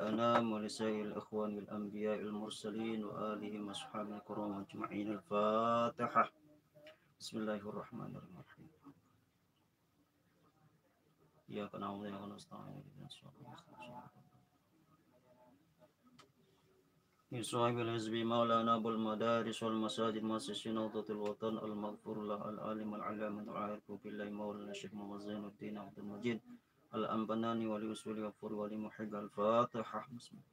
الأنام ولسائر الإخوان والأنبياء المرسلين وآلهم وأصحابه الكرام أجمعين. الفاتحة. بسم الله الرحمن الرحيم. إياك نعبد وإياك نستعين اهدنا الصراط المستقيم. من صاحب الحزب مولانا أبو المدارس والمساجد مؤسسين نهضة الوطن المغفور له العالم العلامة العارف بالله مولانا الشيخ محمد زين الدين عبد المجيد الأنبناني ولأصول وفور ولمحب. الفاتحة. بسم الله.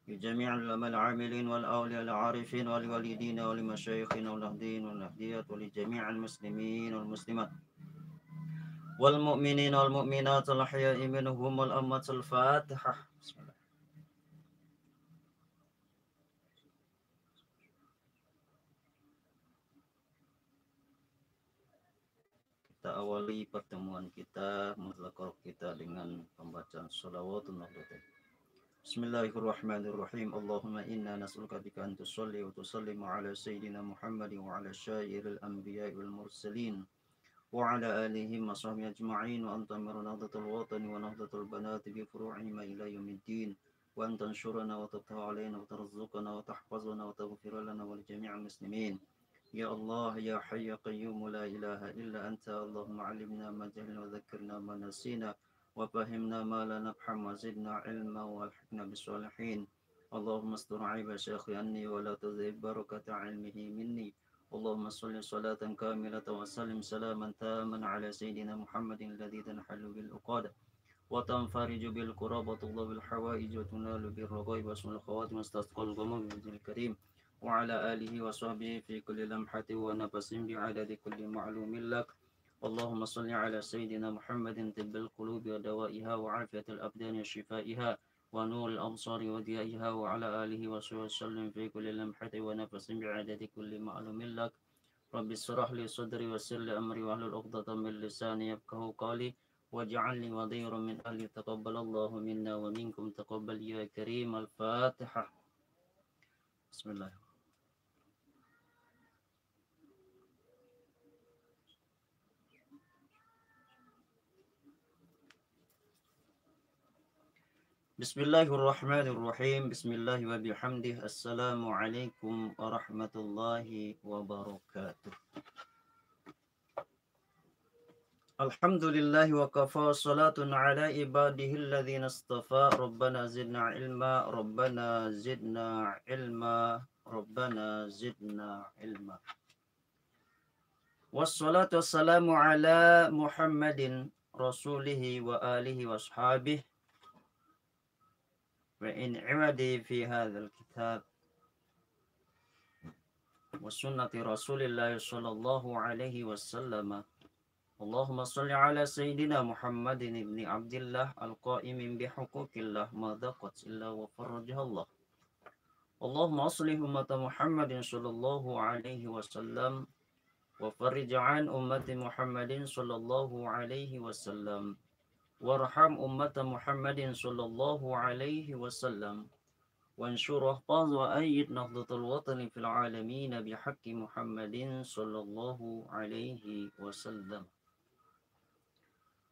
لجميع العلماء العاملين والأولياء العارفين والوالدين ولمشايخنا والأهدين والأهديات ولجميع المسلمين والمسلمات والمؤمنين والمؤمنات الأحياء منهم والأموات. الفاتحة. بسم الله. Kita awali pertemuan kita, mudzakarah kita dengan pembacaan sholawatun nahdlatul. Bismillahirrahmanirrahim. Allahumma inna nas'aluka bika an tusalli wa tusallimu ala sayyidina Muhammadin wa ala syairil anbiya'i wal mursalin wa ala alihim wa sahbihi ajma'in wa anta amiru nahdlatul watani wa nahdlatul banati bi furu'ihima ila yaumiddin wa anta anshurana wa taftahu alaina wa tarzuqana wa tahfazana wa taghfir lana wa li jami'il muslimin. Ya Allah ya Hayy ya Qayyum la ilaha illa anta. Allahumma 'allimna ma jahilna wa dhakkirna ma nasina wa fahimna ma la nafham wa zidna ilma wa alhiqna bis salihin. Allahumma astur 'aiba syaikhi anni wa la tuzhib barakata 'ilmihi minni. Allahumma salli salatan kamilatan wa sallim salaman taman ala sayyidina Muhammadin alladhi tanhalu bil uqad wa tanfariju bil kurab wa tughla bil hawaij wa tunalu bil raghaib wa sul khawatim wa tastasqal ghamam bil karim wa ala alihi wa sahbihi fi kulli lamhati wa nafasin bi adadi kulli ma'lumin lak. Allahumma salli ala sayyidina Muhammadin tibbil qulubi wa dawaiha wa afiyatil abdani wa shifaiha wa nuril absari wa diyaiha wa ala alihi wa sallim fi kulli lamhati wa nafasin bi adadi kulli ma'lumin lak. Rabbi shrah li sadri wa yassir li amri wa hlul 'uqdatam min lisani yafqahu qawli waj'alni wadhiran min ahli. Taqabbalallahu minna wa minkum taqabbal ya karim. Al-Fatihah. Bismillah. Bismillahirrahmanirrahim. Bismillah wa bihamdih. Assalamualaikum warahmatullahi wabarakatuh. Alhamdulillahi wa kafa salatun ala ibadihi alladhina istafa. Rabbana zidna ilma, Rabbana zidna ilma, Rabbana zidna ilma. Wassalatu wassalamu ala Muhammadin rasulihi wa alihi wa ashabihi wa in iwadi fi hadzal kitab wa sunnati Rasulillahi sallallahu alaihi wasallam. Allahumma salli ala sayyidina Muhammadin ibni Abdillah al-qa'imin bihuquqillah ma daqat illa wa farrajahallah. Allahumma aslih ummata Muhammadin sallallahu alaihi wasallam wa farrij an ummati Muhammadin sallallahu alaihi wasallam. Warham ummata Muhammadin sallallahu alaihi wasallam. وانشر احفظ وأيد نهضة الوطن في العالمين بحق محمد صلى الله عليه وسلم.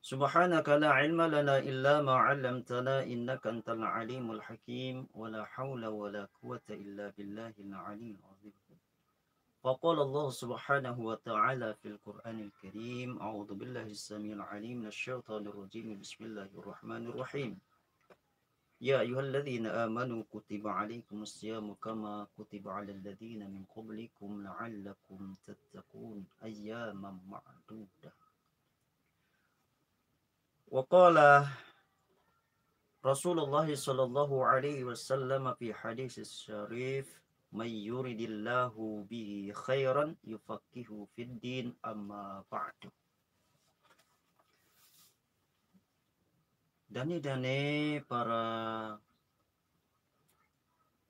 سبحانك لا علم لنا إلا ما علمتنا إنك أنت العليم الحكيم ولا حول ولا قوة إلا بالله العلي العظيم. فقال الله سبحانه وتعالى في القرآن الكريم: أعوذ بالله السميع العليم من الشيطان الرجيم. بسم الله الرحمن الرحيم. يا أيها الذين آمنوا كتب عليكم الصيام كما كتب على الذين من قبلكم لعلكم تتقون أياما معدودة. وقال رسول الله صلى الله عليه وسلم في حديث الشريف: من يريد الله به خيرا يفقهه في الدين. أما بعد. Dani para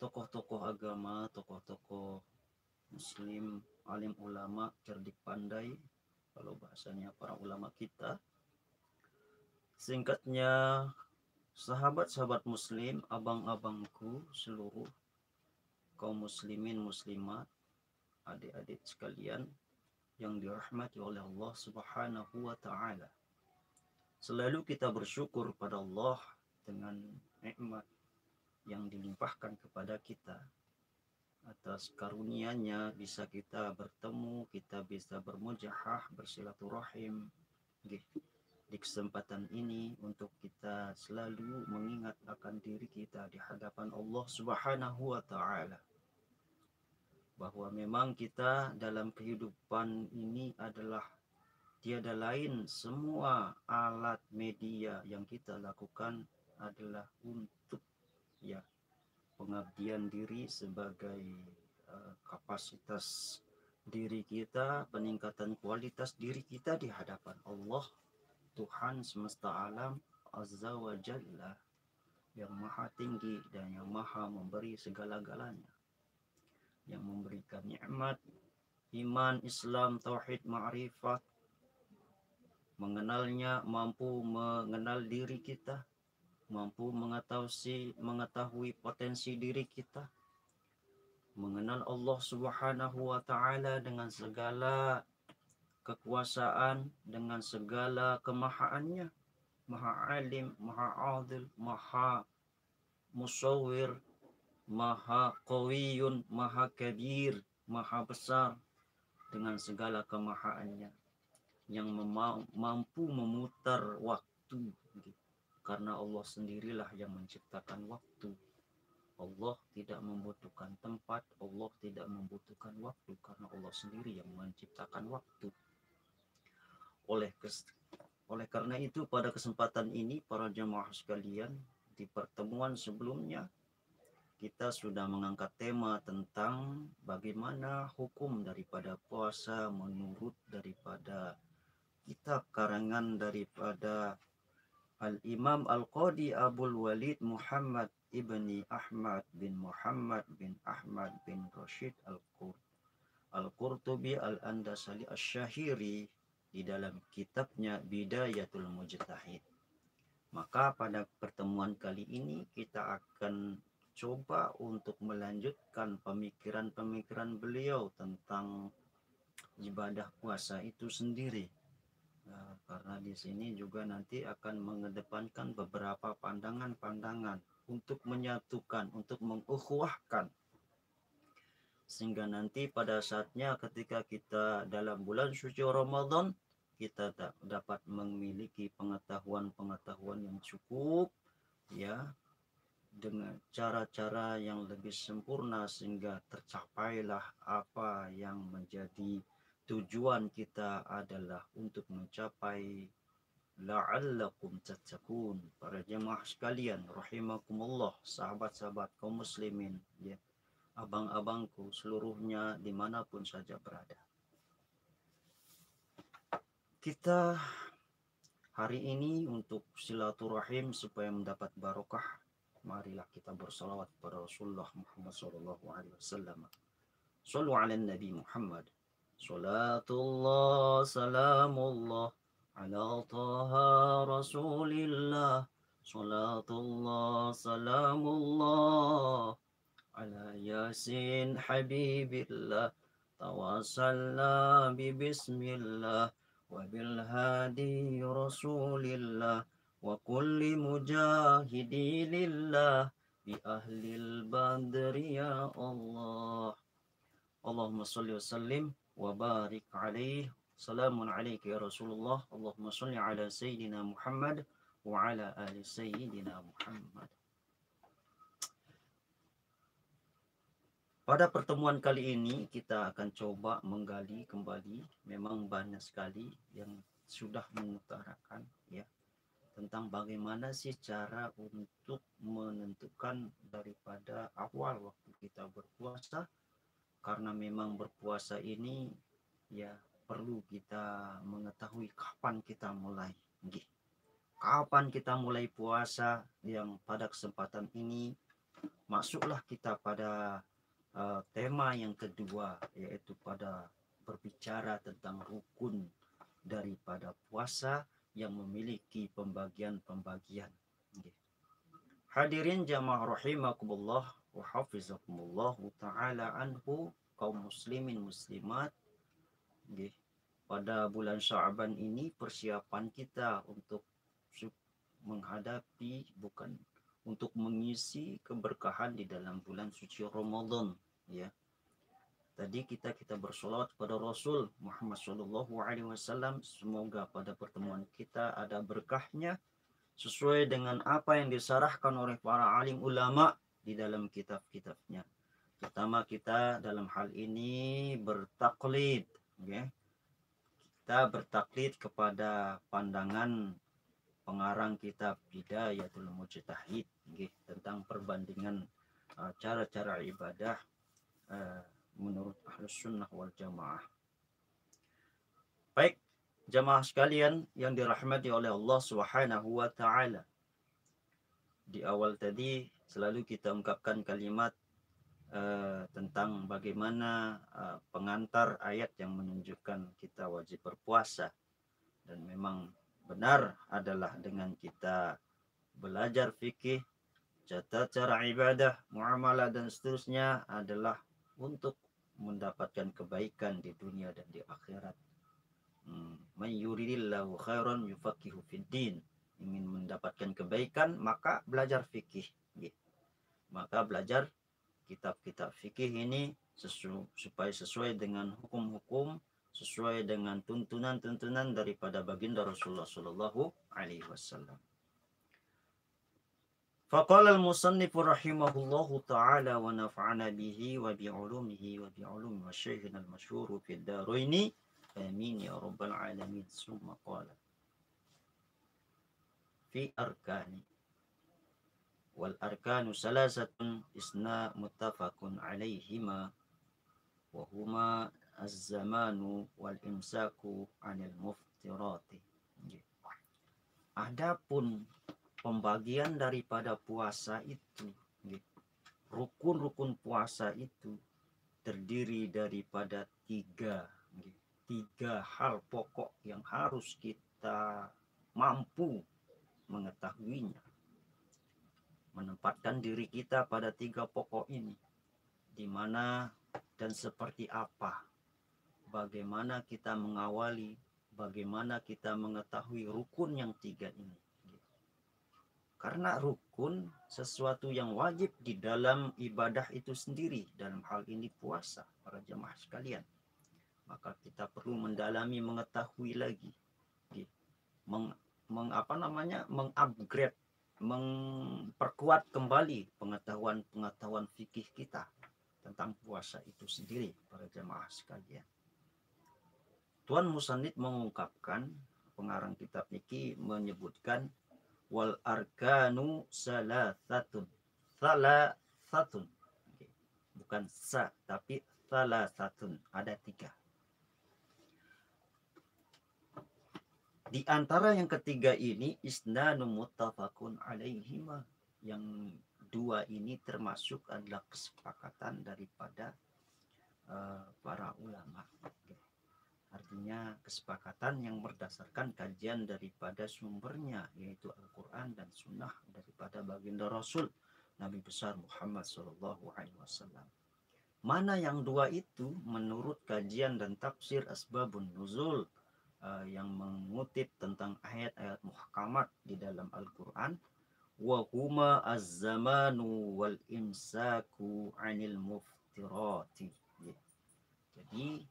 tokoh-tokoh agama, tokoh-tokoh muslim, alim ulama, cerdik pandai, kalau bahasanya para ulama kita. Singkatnya, sahabat-sahabat muslim, abang-abangku, seluruh kaum muslimin muslimat, adik-adik sekalian, yang dirahmati oleh Allah Subhanahu wa taala. Selalu kita bersyukur pada Allah dengan nikmat yang dilimpahkan kepada kita. Atas karunia-Nya bisa kita bertemu, kita bisa bermujahah, bersilaturahim. Di kesempatan ini untuk kita selalu mengingat akan diri kita di hadapan Allah Subhanahu wa taala, bahwa memang kita dalam kehidupan ini adalah tiada lain, semua alat media yang kita lakukan adalah untuk pengabdian diri sebagai kapasitas diri kita, peningkatan kualitas diri kita di hadapan Allah Tuhan semesta alam Azza wa Jalla, yang maha tinggi dan yang maha memberi segala-galanya, yang memberikan nikmat iman, Islam, tauhid, ma'rifat, mengenalnya, mampu mengenal diri kita, mampu mengetahui potensi diri kita, mengenal Allah Subhanahu wa taala dengan segala kekuasaan, dengan segala kemahaannya, maha alim, maha adil, maha musawwir, maha qawiyun, maha kabir, maha besar, dengan segala kemahaannya, yang mampu memutar waktu, karena Allah sendirilah yang menciptakan waktu. Allah tidak membutuhkan tempat, Allah tidak membutuhkan waktu, karena Allah sendiri yang menciptakan waktu. Oleh karena itu, pada kesempatan ini para jemaah sekalian, di pertemuan sebelumnya kita sudah mengangkat tema tentang bagaimana hukum daripada puasa menurut daripada kitab karangan daripada Al-Imam Al-Qadi Abul Walid Muhammad ibni Ahmad bin Muhammad bin Ahmad bin Rashid Al-Qurtubi Al-Andasali Asy-Syahiri di dalam kitabnya Bidayatul Mujtahid. Maka pada pertemuan kali ini kita akan coba untuk melanjutkan pemikiran-pemikiran beliau tentang ibadah puasa itu sendiri. Nah, karena di sini juga nanti akan mengedepankan beberapa pandangan-pandangan untuk menyatukan, untuk mengukhuwahkan, sehingga nanti pada saatnya ketika kita dalam bulan suci Ramadan, kita dapat memiliki pengetahuan-pengetahuan yang cukup, dengan cara-cara yang lebih sempurna, sehingga tercapailah apa yang menjadi tujuan kita adalah untuk mencapai la'allakum tattaqun. Para jemaah sekalian rahimakumullah, sahabat-sahabat kaum muslimin, abang-abangku seluruhnya dimanapun saja berada. Kita hari ini untuk silaturahim supaya mendapat barokah, marilah kita bersalawat kepada Rasulullah Muhammad SAW. Sallu ala Nabi Muhammad. Salatullah salamullah ala taha Rasulillah. Salatullah salamullah ala Yasin Habibillah. Tawassalna bismillah وبالهادي رسول الله وكل مجاهد لله بأهل البدر يا الله اللهم صل وسلم وبارك عليه سلام عليك يا رسول الله اللهم صل على سيدنا محمد وعلى آل سيدنا محمد. Pada pertemuan kali ini kita akan coba menggali kembali, memang banyak sekali yang sudah mengutarakan tentang bagaimana sih cara untuk menentukan daripada awal waktu kita berpuasa, karena memang berpuasa ini perlu kita mengetahui kapan kita mulai. Kapan kita mulai puasa, yang pada kesempatan ini masuklah kita pada tema yang kedua, yaitu pada berbicara tentang rukun daripada puasa yang memiliki pembagian-pembagian. Hadirin jamaah rahimakumullah wa hafizakumullah ta'ala anhu, kaum muslimin muslimat, pada bulan Sya'ban ini persiapan kita untuk menghadapi, bukan untuk mengisi keberkahan di dalam bulan suci Ramadan, ya. Tadi kita bersolawat kepada Rasul Muhammad SAW. Semoga pada pertemuan kita ada berkahnya sesuai dengan apa yang disarahkan oleh para alim ulama di dalam kitab-kitabnya. Pertama, kita dalam hal ini bertaklid, ya. Kita bertaklid kepada pandangan pengarang kitab Bidayatul Mujtahid, tentang perbandingan cara-cara ibadah menurut Ahlus Sunnah wal Jamaah. Baik, jamaah sekalian yang dirahmati oleh Allah Subhanahu wa taala. Di awal tadi selalu kita ungkapkan kalimat tentang bagaimana pengantar ayat yang menunjukkan kita wajib berpuasa, dan memang benar adalah dengan kita belajar fikih, cara ibadah, muamalah dan seterusnya adalah untuk mendapatkan kebaikan di dunia dan di akhirat. Man yuridillahu khairan yufaqihu fiddin. Ingin mendapatkan kebaikan maka belajar fikih. Maka belajar kitab-kitab fikih ini supaya sesuai dengan hukum-hukum, sesuai dengan tuntunan-tuntunan daripada baginda Rasulullah Shallallahu Alaihi Wasallam. Faqala al-musannif rahimahullahu ta'ala wa nafa'ana bihi wa bi'ulumihi wa bi'ulumi wa syekhina al-masyhur fi ad-daraini amin ya rabbal alamin. Summa qala fi arkani wal arkanu salasatun isna muttafaqun alaihima wa huma az-zamanu wal imsaku 'anil muftirati. Adapun pembagian daripada puasa itu, rukun-rukun puasa itu terdiri daripada tiga hal pokok yang harus kita mampu mengetahuinya, menempatkan diri kita pada tiga pokok ini, di mana dan seperti apa, bagaimana kita mengawali, bagaimana kita mengetahui rukun yang tiga ini. Karena rukun sesuatu yang wajib di dalam ibadah itu sendiri, dalam hal ini puasa, para jemaah sekalian. Maka kita perlu mendalami, mengetahui lagi, mengupgrade, memperkuat kembali pengetahuan fikih kita tentang puasa itu sendiri, para jemaah sekalian. Tuan Musannif mengungkapkan, pengarang kitab fikih menyebutkan wal arkanu salasatun, bukan sa tapi salasatun, ada tiga. Di antara yang ketiga ini isnanu muttafaqun alaihima, yang dua ini termasuk adalah kesepakatan daripada para ulama. Artinya kesepakatan yang berdasarkan kajian daripada sumbernya, yaitu Al-Quran dan Sunnah daripada baginda Rasul Nabi besar Muhammad SAW. Mana yang dua itu menurut kajian dan tafsir Asbabun Nuzul yang mengutip tentang ayat-ayat muhkamat di dalam Al-Quran, wa huma az-zamanu wal imsaku 'anil muftirati. Jadi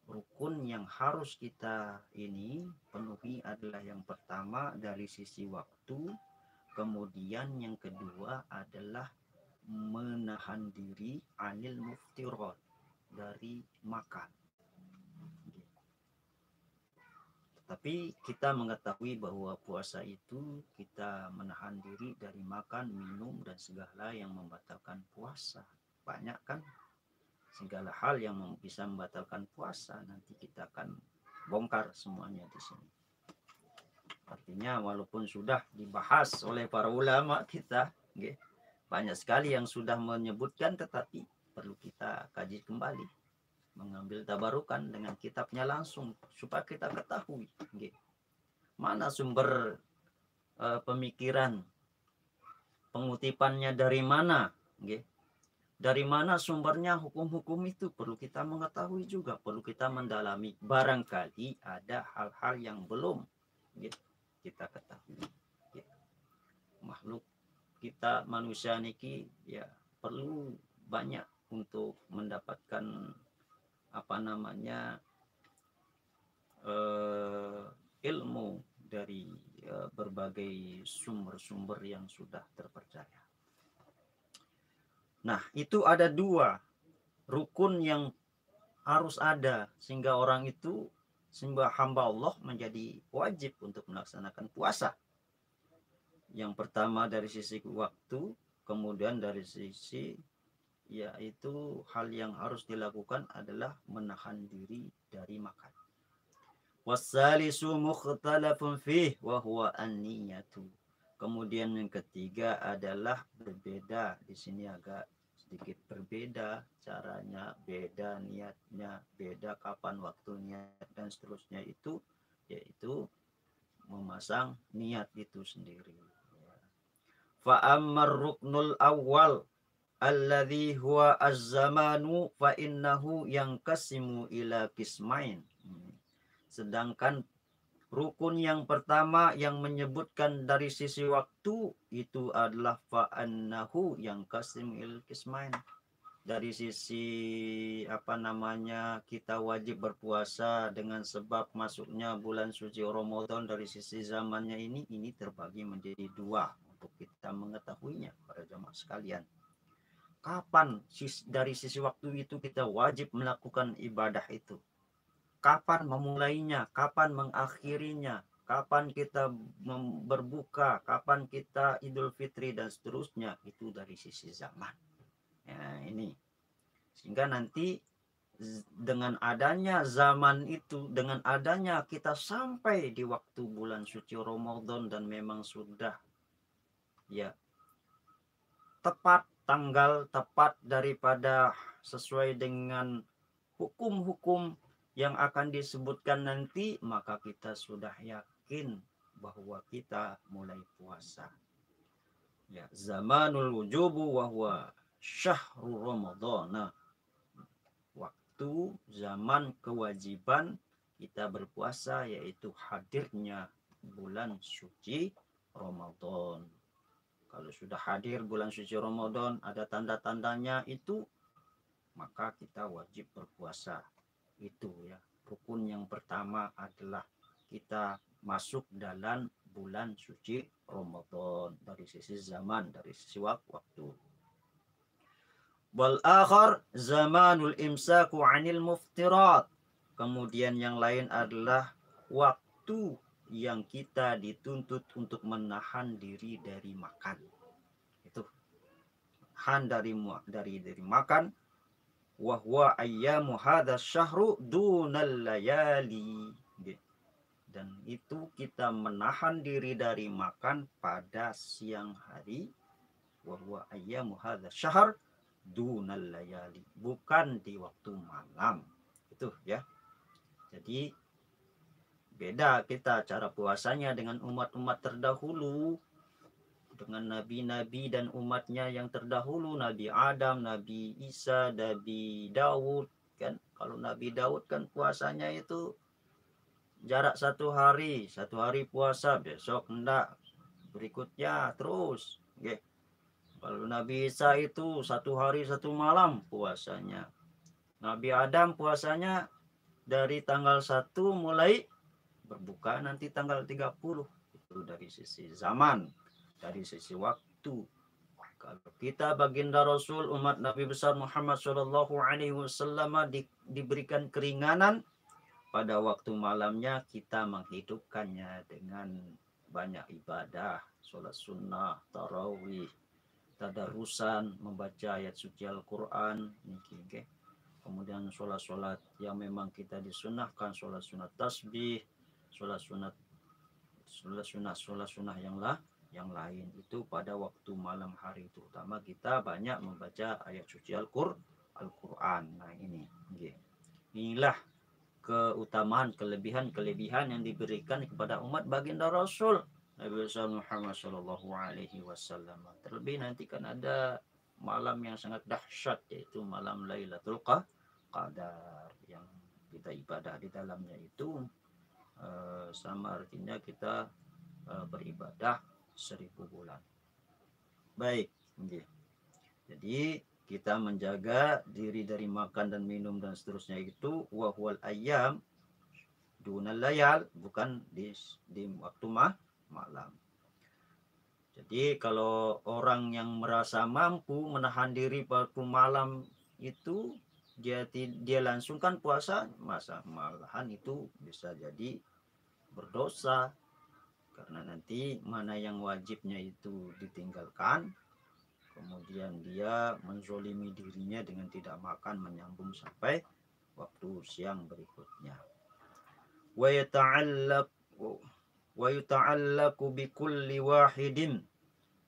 rukun yang harus kita ini penuhi adalah yang pertama dari sisi waktu, kemudian yang kedua adalah menahan diri 'anil muftirat, dari makan. Tapi kita mengetahui bahwa puasa itu kita menahan diri dari makan, minum, dan segala yang membatalkan puasa. Banyak kan segala hal yang bisa membatalkan puasa, nanti kita akan bongkar semuanya di sini. Artinya walaupun sudah dibahas oleh para ulama kita, banyak sekali yang sudah menyebutkan, tetapi perlu kita kaji kembali, mengambil tabarukan dengan kitabnya langsung supaya kita ketahui mana sumber pemikiran, pengutipannya dari mana, Dari mana sumbernya hukum-hukum itu perlu kita mengetahui juga, perlu kita mendalami. Barangkali ada hal-hal yang belum kita ketahui. Makhluk kita manusia niki ya perlu banyak untuk mendapatkan ilmu dari berbagai sumber-sumber yang sudah terpercaya. Nah, itu ada 2 rukun yang harus ada sehingga orang itu, sehingga hamba Allah menjadi wajib untuk melaksanakan puasa. Yang pertama dari sisi waktu, kemudian dari sisi yaitu hal yang harus dilakukan adalah menahan diri dari makan. Wasalisu mukhtalafun fih wa huwa an-niyatu. Kemudian yang ketiga adalah berbeda. Di sini agak sedikit berbeda caranya, beda niatnya, beda kapan waktunya dan seterusnya, itu yaitu memasang niat itu sendiri. Fa ammar ruknul awal alladhi huwa az-zamanu fa innahu yanqasimu ila qismain. Sedangkan rukun yang pertama yang menyebutkan dari sisi waktu itu adalah fa'annahu yang kasimil kismain. Dari sisi kita wajib berpuasa dengan sebab masuknya bulan suci Ramadan, dari sisi zamannya ini terbagi menjadi 2 untuk kita mengetahuinya para jemaah sekalian. Kapan dari sisi waktu itu kita wajib melakukan ibadah itu? Kapan memulainya, kapan mengakhirinya, kapan kita berbuka, kapan kita Idul Fitri dan seterusnya, itu dari sisi zaman. Ini sehingga nanti dengan adanya zaman itu, dengan adanya kita sampai di waktu bulan suci Ramadan dan memang sudah tepat tanggal, tepat daripada sesuai dengan hukum-hukum yang akan disebutkan nanti, maka kita sudah yakin bahwa kita mulai puasa. Zamanul wujubu wa huwa syahrul Ramadan. Waktu zaman kewajiban kita berpuasa yaitu hadirnya bulan suci Ramadan. Kalau sudah hadir bulan suci Ramadan, ada tanda-tandanya itu, maka kita wajib berpuasa. Itu rukun yang pertama adalah kita masuk dalam bulan suci Ramadan dari sisi zaman, dari sisi waktu. Wal akhar zamanul imsaku 'anil muftirat. Kemudian yang lain adalah waktu yang kita dituntut untuk menahan diri dari makan. Itu menahan dari makan. Wa huwa ayyamu hadzal syahru dunal layali. Dan itu kita menahan diri dari makan pada siang hari. Wa huwa ayyamu hadzal syahr dunal layali, bukan di waktu malam. Itu Jadi beda kita cara puasanya dengan umat-umat terdahulu, dengan nabi-nabi dan umatnya yang terdahulu, Nabi Adam, Nabi Isa, Nabi Daud kan. Kalau Nabi Daud kan puasanya itu jarak 1 hari puasa, besok enggak, berikutnya terus. Kalau Nabi Isa itu 1 hari 1 malam puasanya. Nabi Adam puasanya dari tanggal 1 mulai berbuka nanti tanggal 30. Itu dari sisi zaman, dari sisi waktu. Kalau kita baginda Rasul umat Nabi besar Muhammad SAW diberikan keringanan pada waktu malamnya, kita menghidupkannya dengan banyak ibadah, sholat sunnah, tarawih, tadarusan, membaca ayat suci Al-Quran, kemudian sholat-sholat yang memang kita disunahkan, sholat sunat tasbih, sholat sunah yang lain itu pada waktu malam hari, terutama kita banyak membaca ayat suci Al-Quran. Nah inilah keutamaan, kelebihan yang diberikan kepada umat baginda Rasul Nabi besar Muhammad SAW. Terlebih nanti kan ada malam yang sangat dahsyat, yaitu malam Lailatul Qadar, yang kita ibadah di dalamnya itu sama artinya kita beribadah 1000 bulan. Baik, jadi kita menjaga diri dari makan dan minum dan seterusnya itu wahwal ayam dunal layal, bukan di waktu malam. Jadi kalau orang yang merasa mampu menahan diri waktu malam itu dia langsungkan puasa, malahan itu bisa jadi berdosa, karena nanti mana yang wajibnya itu ditinggalkan, kemudian dia menzolimi dirinya dengan tidak makan menyambung sampai waktu siang berikutnya. Wa yata'allaqu bi kulli wahidin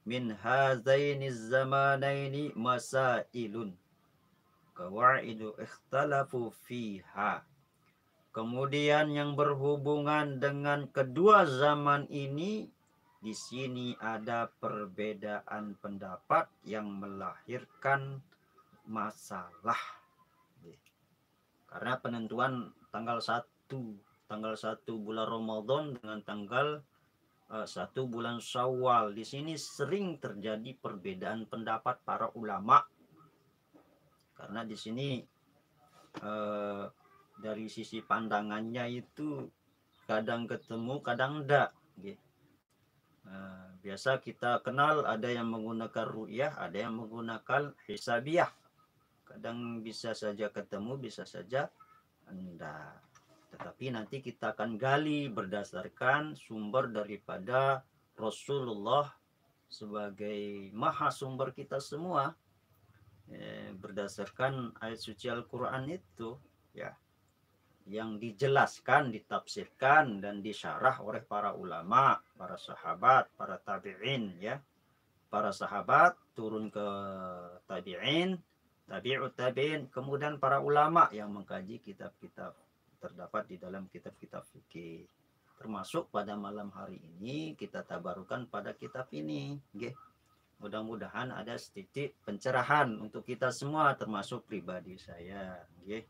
min hazaini zamanaini masailun qawaidu ikhtalafu fiha. Kemudian yang berhubungan dengan kedua zaman ini, di sini ada perbedaan pendapat yang melahirkan masalah. Karena penentuan tanggal 1 bulan Ramadan dengan tanggal 1 bulan Syawal, di sini sering terjadi perbedaan pendapat para ulama. Karena di sini dari sisi pandangannya itu kadang ketemu kadang enggak. Biasa kita kenal ada yang menggunakan ru'yah, ada yang menggunakan hisabiyah. Kadang bisa saja ketemu, bisa saja enggak. Tetapi nanti kita akan gali berdasarkan sumber daripada Rasulullah sebagai maha sumber kita semua, berdasarkan ayat suci Al-Quran itu, ya, yang dijelaskan, ditafsirkan dan disyarah oleh para ulama, para sahabat, para tabi'in, ya. Para sahabat turun ke tabi'in, tabi'ut tabi'in, kemudian para ulama yang mengkaji kitab-kitab terdapat di dalam kitab-kitab fikih. Termasuk pada malam hari ini kita tabarukan pada kitab ini, nggih. Mudah-mudahan ada sedikit pencerahan untuk kita semua, termasuk pribadi saya, nggih.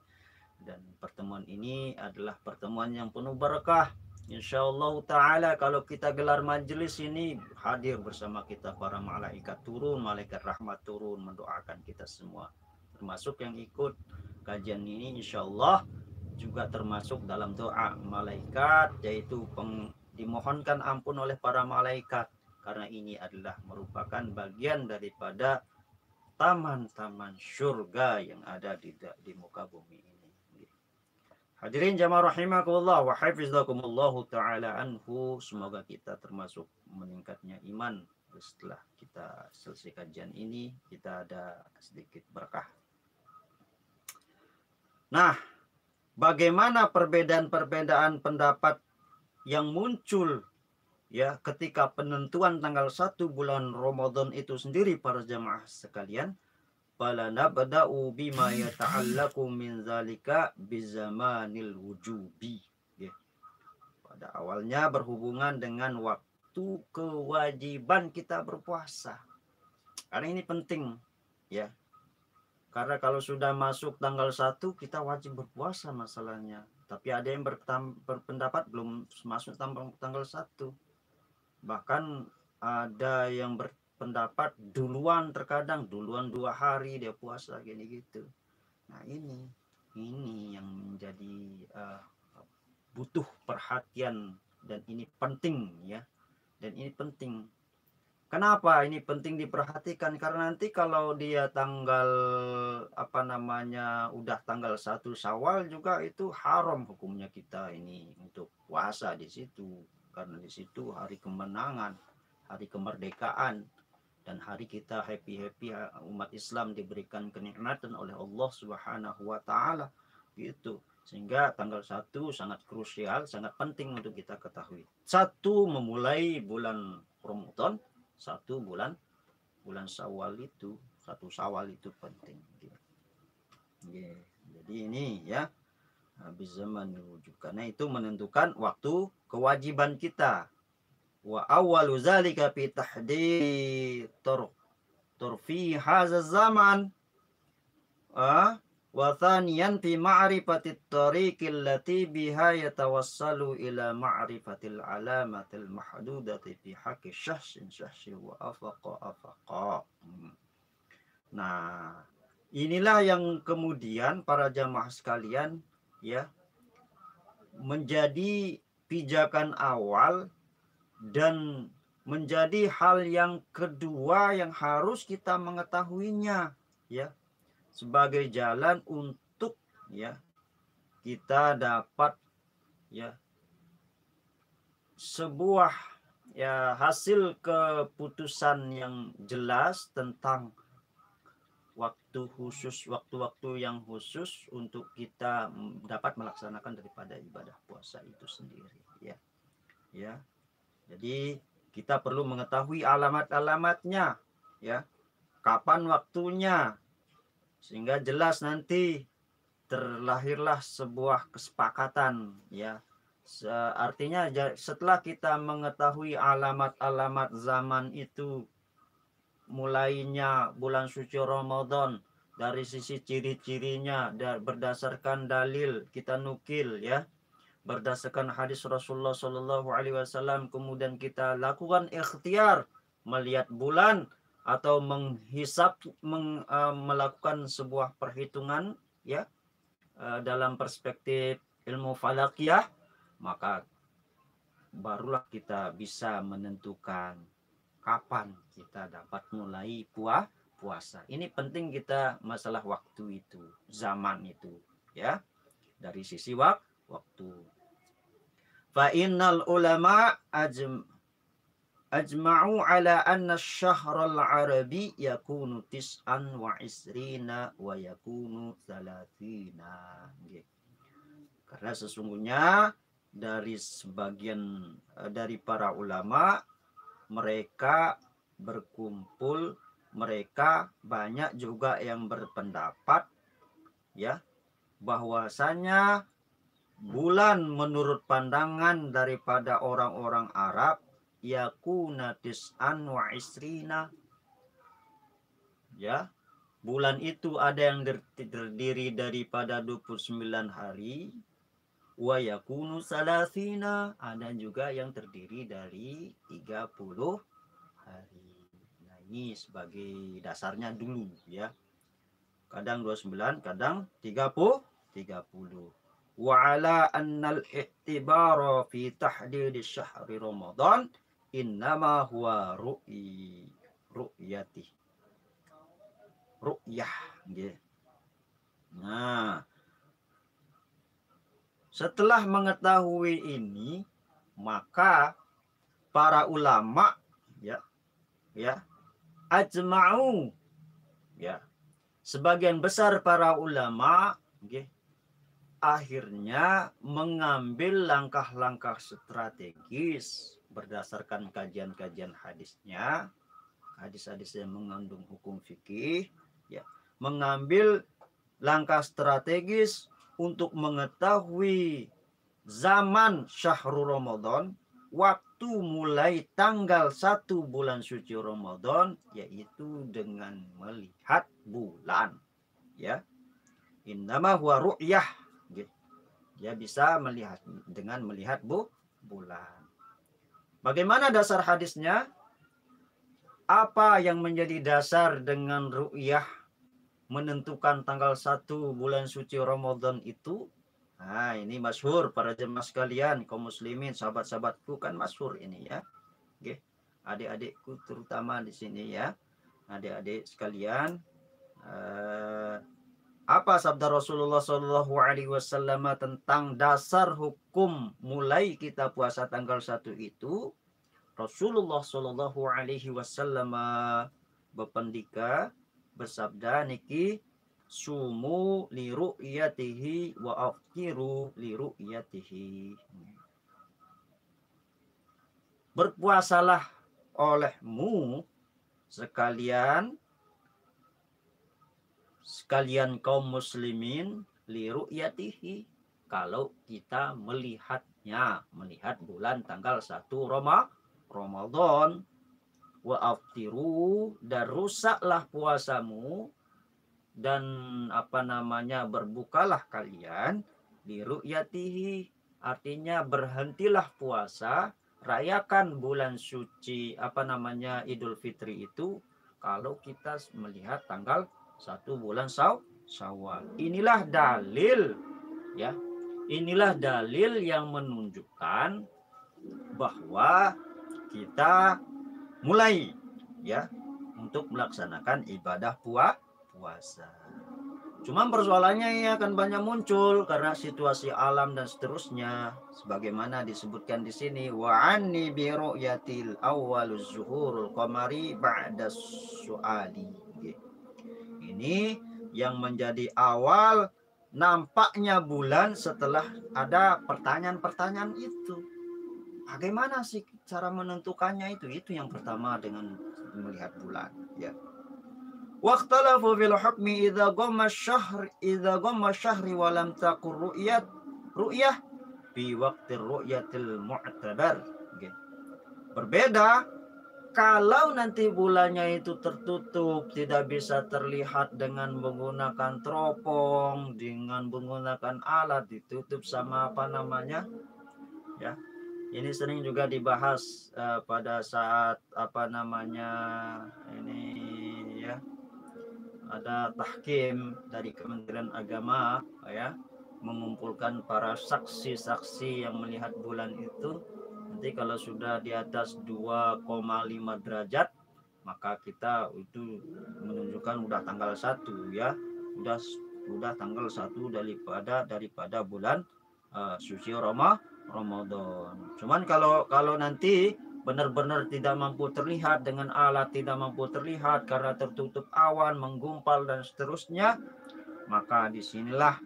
Dan pertemuan ini adalah pertemuan yang penuh berkah. Insyaallah ta'ala kalau kita gelar majelis ini, hadir bersama kita para malaikat turun, malaikat rahmat turun mendoakan kita semua. Termasuk yang ikut kajian ini insyaallah juga termasuk dalam doa malaikat, yaitu dimohonkan ampun oleh para malaikat. Karena ini adalah merupakan bagian daripada taman-taman surga yang ada di muka bumi ini. Hadirin jamaah rahimakumullah wa hafizakumullahu ta'ala anhu. Semoga kita termasuk meningkatnya iman. Setelah kita selesai kajian ini, kita ada sedikit berkah. Nah, bagaimana perbedaan-perbedaan pendapat yang muncul, ya, ketika penentuan tanggal 1 bulan Ramadan itu sendiri para jamaah sekalian? Fala nabda'u bima yata'allaqu min zalika bizamanil wujubi. Pada awalnya berhubungan dengan waktu kewajiban kita berpuasa. Karena ini penting, ya. Karena kalau sudah masuk tanggal 1 kita wajib berpuasa masalahnya. Tapi ada yang berpendapat belum masuk tanggal 1. Bahkan ada yang pendapat duluan, terkadang duluan 2 hari dia puasa gini gitu. Nah ini yang menjadi butuh perhatian, dan ini penting, ya. Dan ini penting. Kenapa ini penting diperhatikan? Karena nanti kalau dia tanggal udah tanggal 1 Syawal juga itu haram hukumnya kita ini untuk puasa di situ. Karena di situ hari kemenangan, hari kemerdekaan, dan hari kita happy umat Islam diberikan kenikmatan oleh Allah Subhanahu wa taala gitu. Sehingga tanggal 1 sangat krusial, sangat penting untuk kita ketahui. 1 memulai bulan Ramadan, 1 bulan Syawal itu, 1 Syawal itu penting gitu. Jadi ini, ya, habis zaman wujud, karena itu menentukan waktu kewajiban kita. Wa awwalu zalika fi tahdir tafakkur fi hadza zaman wa thaniyan fi ma'rifatit tariqil lati biha yatawassalu ila ma'rifatil alamatil mahdudati fi haqqi syahsin wa afaqa. Nah, inilah yang kemudian para jamaah sekalian ya menjadi pijakan awal dan menjadi hal yang kedua yang harus kita mengetahuinya ya sebagai jalan untuk ya kita dapat ya sebuah ya hasil keputusan yang jelas tentang waktu-waktu yang khusus untuk kita dapat melaksanakan daripada ibadah puasa itu sendiri ya. Jadi kita perlu mengetahui alamat-alamatnya ya, kapan waktunya, sehingga jelas nanti terlahirlah sebuah kesepakatan ya. Artinya setelah kita mengetahui alamat-alamat zaman itu, mulainya bulan suci Ramadan, dari sisi ciri-cirinya berdasarkan dalil kita nukil ya, berdasarkan hadis Rasulullah Shallallahu Alaihi Wasallam, kemudian kita lakukan ikhtiar melihat bulan atau melakukan sebuah perhitungan ya dalam perspektif ilmu falakiyah, maka barulah kita bisa menentukan kapan kita dapat mulai puasa. Ini penting kita masalah waktu itu, zaman itu ya, dari sisi waktu. Fa innal ulama ajma'u ala anna syahral arabi yakunu tis'an wa isrina wa yakunu thalathina. Karena sesungguhnya dari sebagian dari para ulama, mereka berkumpul, mereka banyak juga yang berpendapat ya bahwasanya bulan menurut pandangan daripada orang-orang Arab yakuna tis'an wa isrina ya, bulan itu ada yang terdiri daripada 29 hari, wa yakunu salasina, ada juga yang terdiri dari 30 hari. Nah, ini sebagai dasarnya dulu ya. Kadang 29, kadang 30. Wa ala annal ihtibara fi tahdid syahri Ramadan innama huwa ru'yah gitu. Nah, setelah mengetahui ini, maka para ulama ya ajma'u ya, sebagian besar para ulama akhirnya mengambil langkah-langkah strategis berdasarkan kajian-kajian hadisnya, hadis-hadis yang mengandung hukum fikih ya, mengambil langkah strategis untuk mengetahui zaman syahrul Ramadan, waktu mulai tanggal 1 bulan suci Ramadan, yaitu dengan melihat bulan ya. Innama huwa ru'yah, dia bisa melihat dengan melihat bulan. Bagaimana dasar hadisnya? Apa yang menjadi dasar dengan ru'yah menentukan tanggal 1 bulan suci Ramadan itu? Nah, ini masyhur para jemaah sekalian, kaum muslimin, sahabat-sahabatku, kan masyhur ini ya. Oke, adik-adikku terutama di sini ya. Adik-adik sekalian, apa sabda Rasulullah Shallallahu Alaihi Wasallam tentang dasar hukum mulai kita puasa tanggal 1 itu? Rasulullah Shallallahu Alaihi Wasallam bersabda niki, sumu li ru'yatihi wa afkiru li ru'yatihi. Berpuasalah olehmu sekalian kaum muslimin li ru'yatihi, kalau kita melihat bulan tanggal 1 Ramadan. wa aftiru, dan rusaklah puasamu, dan berbukalah kalian di ru'yatihi, artinya berhentilah puasa, rayakan bulan suci Idul Fitri itu kalau kita melihat tanggal 1 bulan Syawal. Inilah dalil, ya. Inilah dalil yang menunjukkan bahwa kita mulai, ya, untuk melaksanakan ibadah puasa. Cuman persoalannya ini akan banyak muncul karena situasi alam dan seterusnya, sebagaimana disebutkan di sini, wa anni bi ru'yatil awwaluz zuhurul qamari ba'da su'ali. Ini yang menjadi awal nampaknya bulan setelah ada pertanyaan-pertanyaan itu. Bagaimana sih cara menentukannya itu? Itu yang pertama dengan melihat bulan, ya. Waqtalafu fil hukmi idza ghamma syahri wa lam taqur ru'yah fi waqti ru'yatil mu'tabar. Berbeda kalau nanti bulannya itu tertutup, tidak bisa terlihat dengan menggunakan teropong, dengan menggunakan alat, ditutup sama ya. Ini sering juga dibahas pada saat ini, ya, ada tahkim dari Kementerian Agama, ya, mengumpulkan para saksi-saksi yang melihat bulan itu. Nanti kalau sudah di atas 2,5 derajat, maka kita itu menunjukkan udah tanggal 1, ya. Udah tanggal 1 daripada bulan suci Ramadan. Cuman kalau nanti benar-benar tidak mampu terlihat dengan alat, tidak mampu terlihat karena tertutup awan, menggumpal dan seterusnya, maka disinilah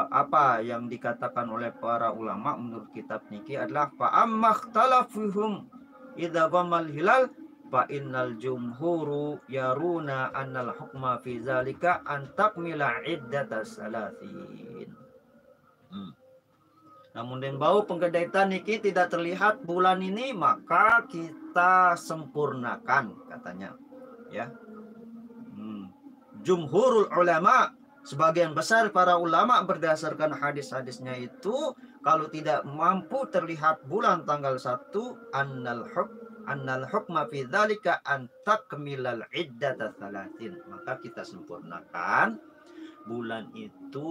apa yang dikatakan oleh para ulama menurut kitab niki adalah fa'ammakhtalafuhum idza ghamal hilal fa innal jumhuru yaruna annal hukma fi zalika an takmila iddatas salasin. Namun den bau penggedaitan niki tidak terlihat bulan ini, maka kita sempurnakan, katanya, ya. Jumhurul ulama, sebagian besar para ulama berdasarkan hadis-hadisnya itu, kalau tidak mampu terlihat bulan tanggal 1, annal hukma fi dzalika an takmilal iddata salatin, maka kita sempurnakan bulan itu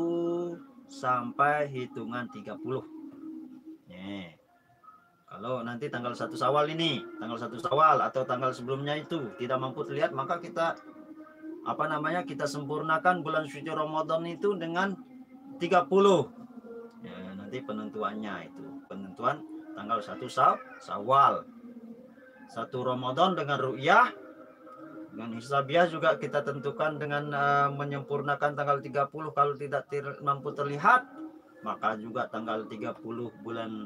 sampai hitungan 30. Kalau nanti tanggal 1 Syawal ini, tanggal 1 Syawal atau tanggal sebelumnya itu tidak mampu terlihat, maka kita kita sempurnakan bulan suci Ramadan itu dengan 30. Ya, nanti penentuannya itu, penentuan tanggal 1 Syawal. 1 Ramadan dengan ru'yah, dengan hisabiah juga kita tentukan dengan menyempurnakan tanggal 30. Kalau tidak mampu terlihat, maka juga tanggal 30 bulan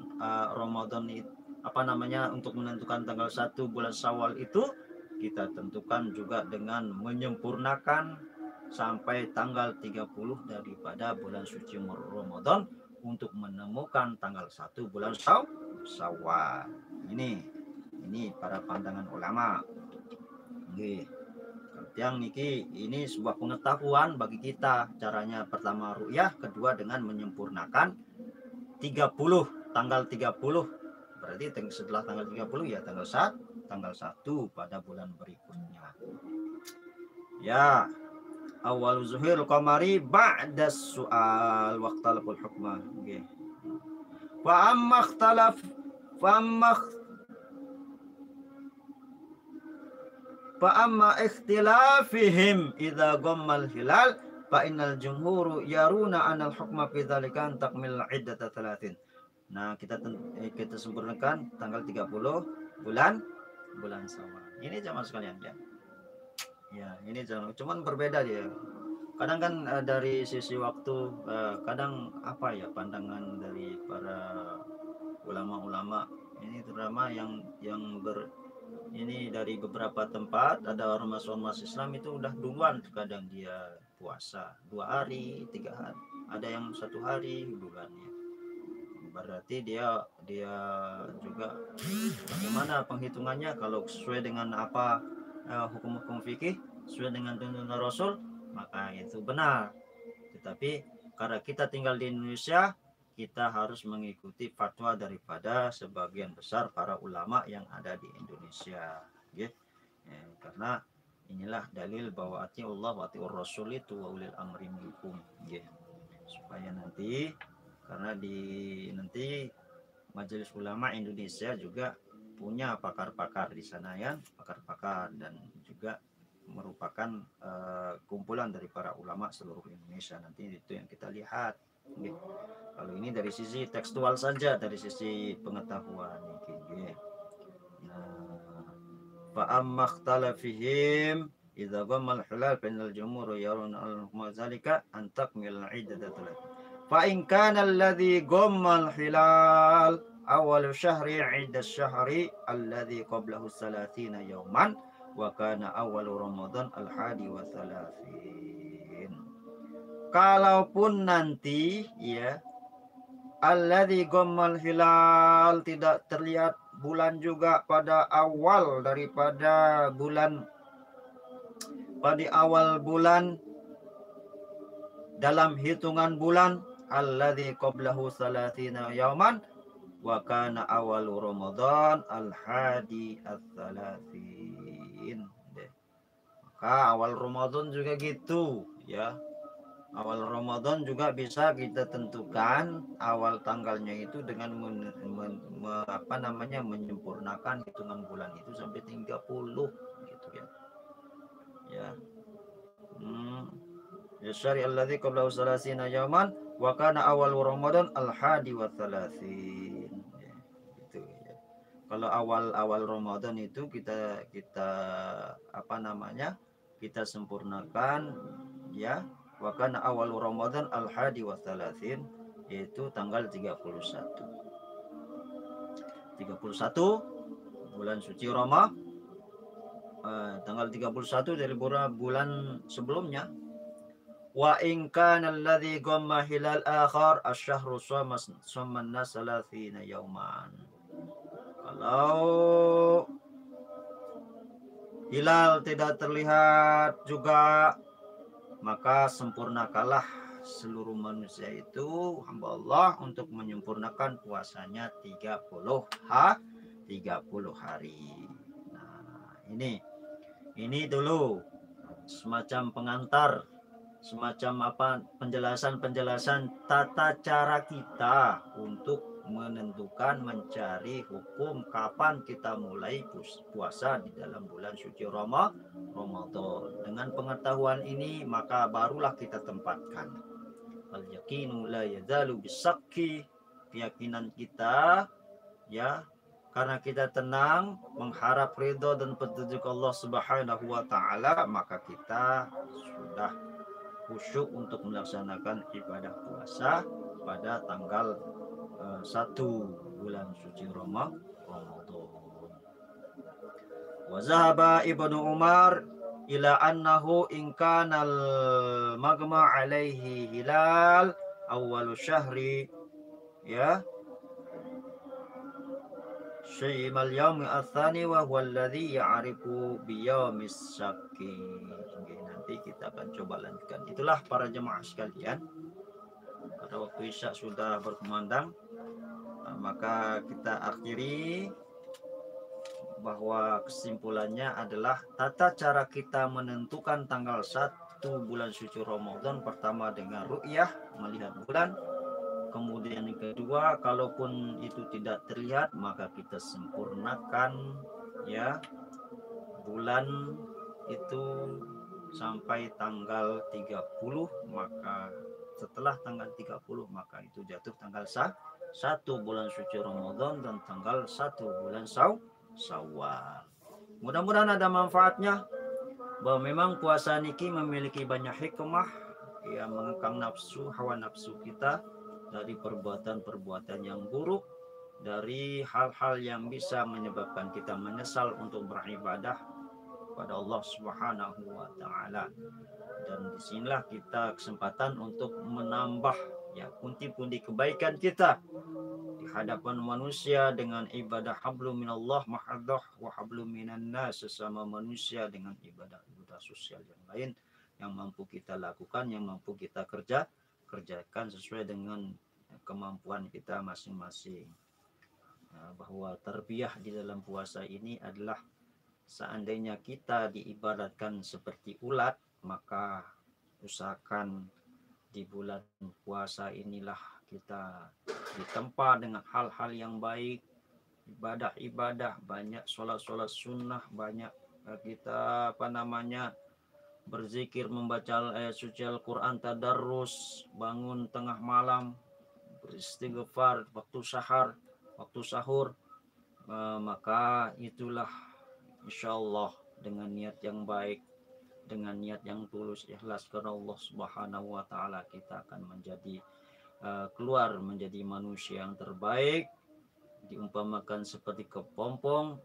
Ramadan itu untuk menentukan tanggal 1 bulan Syawal itu kita tentukan juga dengan menyempurnakan sampai tanggal 30 daripada bulan suci Ramadan untuk menemukan tanggal 1 bulan Syawal. Ini para pandangan ulama. Yang ini sebuah pengetahuan bagi kita. Caranya pertama ru'yah, kedua dengan menyempurnakan 30, tanggal 30. Berarti setelah tanggal 30 ya tanggal 1 pada bulan berikutnya. Ya, awal zuhurul qamari ba'da su'al waqtalaful hukma. Fa amma ikhtilafihim idza ghammal hilal fa innal jumhuru yaruna anal hukma fi dzalika an takmil iddata 30. Nah, kita sempurnakan tanggal 30 bulan Syawal. Ini jamaah sekalian, ya. Ya, ini cuman berbeda dia. Kadang kan dari sisi waktu, kadang pandangan dari para ulama-ulama ini, terutama yang ini dari beberapa tempat, ada ormas-ormas Islam itu udah duluan, kadang dia puasa 2 hari, 3 hari, ada yang 1 hari bulannya. berarti dia juga bagaimana penghitungannya kalau sesuai dengan apa hukum-hukum fikih sesuai dengan tuntunan Rasul, maka itu benar. Tetapi karena kita tinggal di Indonesia, kita harus mengikuti fatwa daripada sebagian besar para ulama yang ada di Indonesia, ya. Karena inilah dalil bahwa ati Allah wa ati Rasul itu wa ulil amri minkum, ya. Supaya nanti karena nanti Majelis Ulama Indonesia juga punya pakar-pakar di sana ya, pakar-pakar, dan juga merupakan kumpulan dari para ulama seluruh Indonesia. Nanti itu yang kita lihat. Gitu. Kalau ini dari sisi tekstual saja, dari sisi pengetahuan. Gitu. Nah, fa'amma ikhtalafihim idza ghamma al-hilal fa innal jumhur yaruna al-mazalika an takmil al-iddata. Fa in kana alladhi ghamma al-hilal awal syahri 'idda syahri alladhi qablahu 30 yawman wa kana awal Ramadan al-hadi wa 30. Kalaupun nanti ya alladzi ghammal hilal tidak terlihat bulan juga pada awal daripada bulan, pada awal bulan dalam hitungan bulan alladzi qablahu 30 yauman wa kana awal Ramadan al-hadi ats-tsalatsin. Maka awal Ramadan juga gitu ya. Awal Ramadan juga bisa kita tentukan awal tanggalnya itu dengan menyempurnakan hitungan bulan itu sampai 30 gitu ya. Ya. Syari alladzi qablahu 30 yauman wa kana awal Ramadan al-hadi wa 30. Ya, gitu ya. Kalau awal Ramadan itu kita kita sempurnakan ya. Wa kana awal Ramadan al-hadi wa 30, yaitu tanggal 31 bulan suci Ramadan, tanggal 31 dari bulan sebelumnya. Wa in kana alladhi ghamma hilal akhar asy-syahru samman nas 30 yauman. Kalau hilal tidak terlihat juga, maka sempurnakanlah seluruh manusia itu hamba Allah untuk menyempurnakan puasanya 30 hari. Nah, ini dulu semacam pengantar, semacam penjelasan tata cara kita untuk menentukan, mencari hukum kapan kita mulai puasa di dalam bulan suci Ramadan. Dengan pengetahuan ini maka barulah kita tempatkan al-yaqinu la yazalu bisakki, keyakinan kita ya, karena kita tenang mengharap ridho dan petunjuk Allah Subhanahu wa taala, maka kita sudah khusyuk untuk melaksanakan ibadah puasa pada tanggal 1 bulan suci Ramadan. Wa zahaba Ibnu Umar ila annahu in kana al-magma alaihi hilal awal syahri ya syaimal yaum ats-tsani wa huwa alladhi ya'rifu bi yaumis syakki. Nanti kita akan coba lanjutkan. Itulah para jemaah sekalian, pada waktu Isya sudah berkumandang, maka kita akhiri bahwa kesimpulannya adalah tata cara kita menentukan tanggal 1 bulan suci Ramadan, pertama dengan ru'yah, melihat bulan. Kemudian yang kedua, kalaupun itu tidak terlihat, maka kita sempurnakan ya bulan itu sampai tanggal 30, maka setelah tanggal 30 maka itu jatuh tanggal 1 bulan suci Ramadan dan tanggal 1 bulan Syawal. Mudah-mudahan ada manfaatnya, bahwa memang puasa niki memiliki banyak hikmah yang mengekang nafsu, hawa nafsu kita dari perbuatan-perbuatan yang buruk, dari hal-hal yang bisa menyebabkan kita menyesal untuk beribadah pada Allah Subhanahu wa taala. Dan disinilah kita kesempatan untuk menambah ya pundi-pundi kebaikan kita di hadapan manusia dengan ibadah hablum minallah mahadah wa hablum minan nas, sesama manusia dengan ibadah sosial yang lain yang mampu kita lakukan, yang mampu kita kerjakan sesuai dengan kemampuan kita masing-masing. Bahwa tarbiyah di dalam puasa ini adalah seandainya kita diibaratkan seperti ulat, maka usahakan di bulan puasa inilah kita ditempa dengan hal-hal yang baik, ibadah-ibadah, banyak sholat-sholat sunnah, banyak kita berzikir, membaca ayat suci Al-Quran, tadarrus, bangun tengah malam, beristighfar waktu sahur, maka itulah insyaallah dengan niat yang baik, dengan niat yang tulus, ikhlas karena Allah Subhanahu wa taala, kita akan menjadi keluar menjadi manusia yang terbaik, diumpamakan seperti kepompong,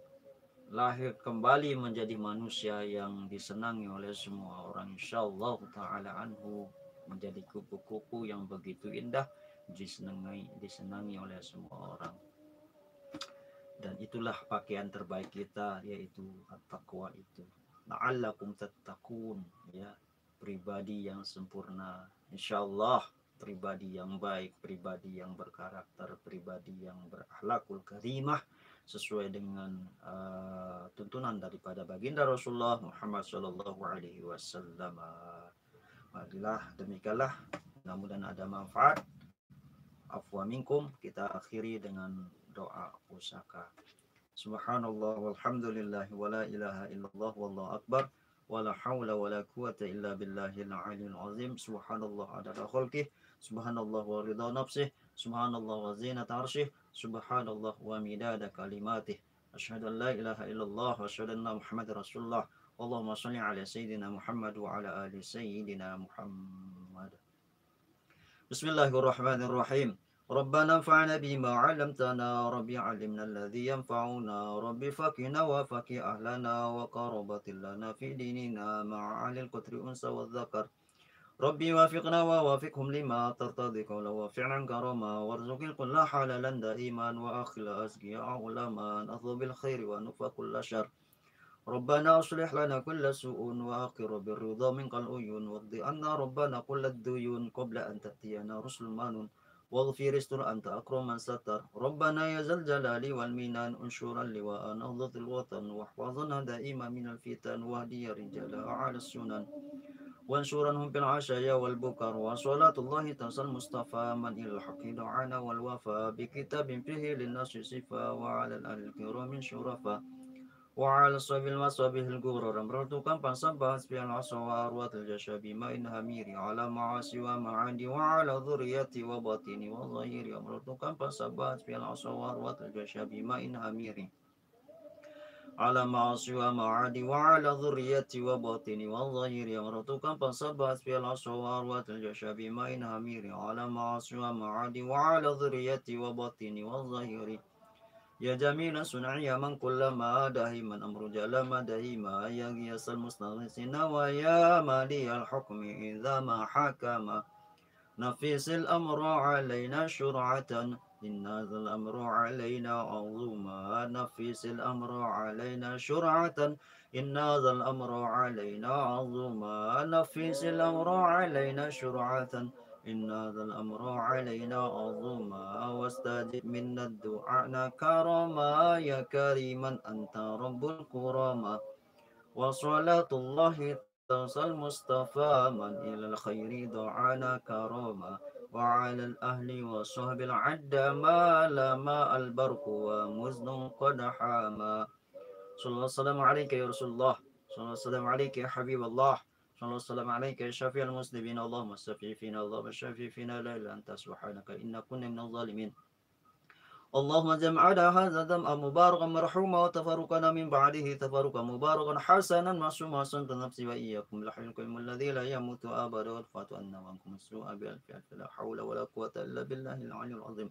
lahir kembali menjadi manusia yang disenangi oleh semua orang, insyaallah taala anhu, menjadi kupu-kupu yang begitu indah, disenangi oleh semua orang. Dan itulah pakaian terbaik kita, yaitu at-taqwa itu. La'allakum tattaqun, ya, pribadi yang sempurna, insyaallah pribadi yang baik, pribadi yang berkarakter, pribadi yang berakhlakul karimah sesuai dengan tuntunan daripada baginda Rasulullah Muhammad sallallahu alaihi wasallam. Marilah demikianlah, mudah-mudahan ada manfaat. Afwa minkum, kita akhiri dengan doa pusaka. Subhanallah walhamdulillah wa la ilaha illallah wallahu akbar wa la hawla wa la quwata illa billahil aliyil azim. Subhanallah adada khalqih, subhanallah wa ridha nafsih, subhanallah wa zinata arsyih, subhanallah wa midada kalimatih. Asyhadu an la ilaha illallah wa asyhadu anna Muhammadar Rasulullah. Allahumma shalli ala sayyidina Muhammad wa ala ali sayyidina Muhammad. Bismillahirrahmanirrahim. Rabbana fa'na bima 'allamtana, Rabbi 'allimna alladhi yanfa'una, Rabbi faqina wa faqi ahlana wa qarabatil lana fi dinina ma'alil qutri unsa wa dzakar. Rabbi wafiqna wa wafiqhum lima tartadi qawla wa fi'lan karama, warzuqil kulla halalan daiman wa akhila azkiya ulaman athubil khairi wa nufa kulla syar. ربنا أصلح لنا كل سوء وأقر بالرضا منك العيون، واقض عنا ربنا كل الديون قبل أن تأتينا رسل المانون، واغفر استر أنت أكرم من ستر. ربنا يا ذا الجلال والمنان انشر اللواء نهضة الوطن، واحفظنا دائما من الفتن، واهدي رجال أعلى السنن، وانشرنهم بالعشايا والبكر. وصلاة الله تنسى المصطفى من إلى الحق دعانا والوفا، بكتاب فيه للناس صفا، وعلى الآل الكرام شرفا، وعلى الصبي المصابيح الغرر امرتكم فانصبت في العصوار وتلجش بماء همير على معاصي ومعادي، وعلى ذريتي وباطني وظهير امرتكم فانصبت في العصوار وتلجش بماء همير على معاصي ومعادي، وعلى ذريتي وباطني وظهير امرتكم فانصبت في العصوار وتلجش بماء همير على معاصي ومعادي، وعلى ذريتي وباطني وظهير. يا جميل صنعي من كلما دائما أمر جلما دائما، يا غياث المستغيثين ويا مالي الحكم إذا ما حكم، نفيس الأمر علينا شرعة، إن هذا الأمر علينا عظوما، نفيس الأمر علينا شرعة، إن هذا الأمر علينا عظوما، نفيس الأمر علينا شرعة، إن هذا الأمر علينا عظوما، واستجب منا الدعاء كرما، يا كريما أنت رب الكرامة. وصلاة الله تنسى المصطفى من إلى الخير دعانا كرما، وعلى الأهل وصحب العد ما لما البرق ومزن قد حاما. صلى الله وسلم عليك يا رسول الله، صلى الله وسلم عليك يا حبيب الله، صلى الله وسلم عليك يا شفيع المسلمين. اللهم استشفي فينا، اللهم اشفي فينا، لا إله إلا أنت سبحانك إنا كنا من الظالمين. اللهم جمعنا هذا جمعا مباركا مرحوما، وتفرقنا من بعده تفرقا مباركا حسنا معصوما، صنت نفسي وإياكم لحي القيوم الذي لا يموت أبدا، وادفعت عنا وعنكم السوء بألف ألف، لا حول ولا قوة إلا بالله العلي العظيم.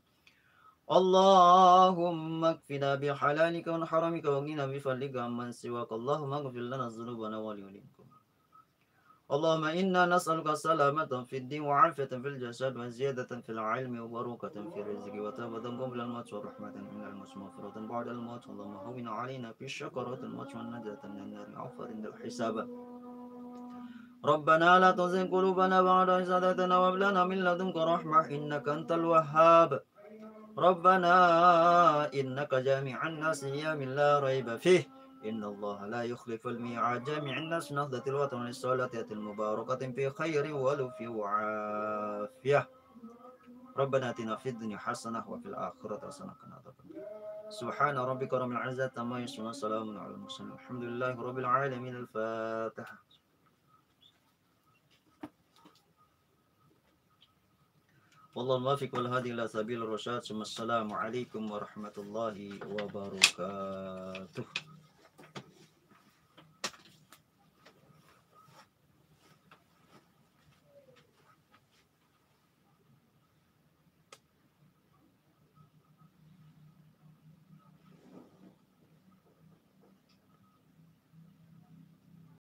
اللهم اكفنا بحلالك عن حرامك، وقنا بفضلك عمن سواك. اللهم اغفر لنا ذنوبنا ولوليكم. اللهم إنا نسألك السلامة في الدين وعافية في الجسد وزيادة في العلم وبركة في الرزق وتوبة قبل الموت ورحمة من الموت ومغفرة بعد الموت. اللهم هون علينا في الشكرات الموت والنجاة من النار عفوا عند الحساب. ربنا لا تزغ قلوبنا بعد إذ هديتنا وهب لنا من لدنك رحمة إنك أنت الوهاب. ربنا إنك جامع الناس ليوم لا ريب فيه إن الله لا يخلف الميعاد. جامع الناس نهضة الوطن الصلاة المباركة في خير ولف وعافية. ربنا آتنا في الدنيا حسنة وفي الآخرة حسنة وقنا عذاب النار. سبحان ربك رب العزة عما يصفون وسلام على المرسلين الحمد لله رب العالمين. الفاتحة. والله الموافق والهادي إلى سبيل الرشاد. ثم السلام عليكم ورحمة الله وبركاته.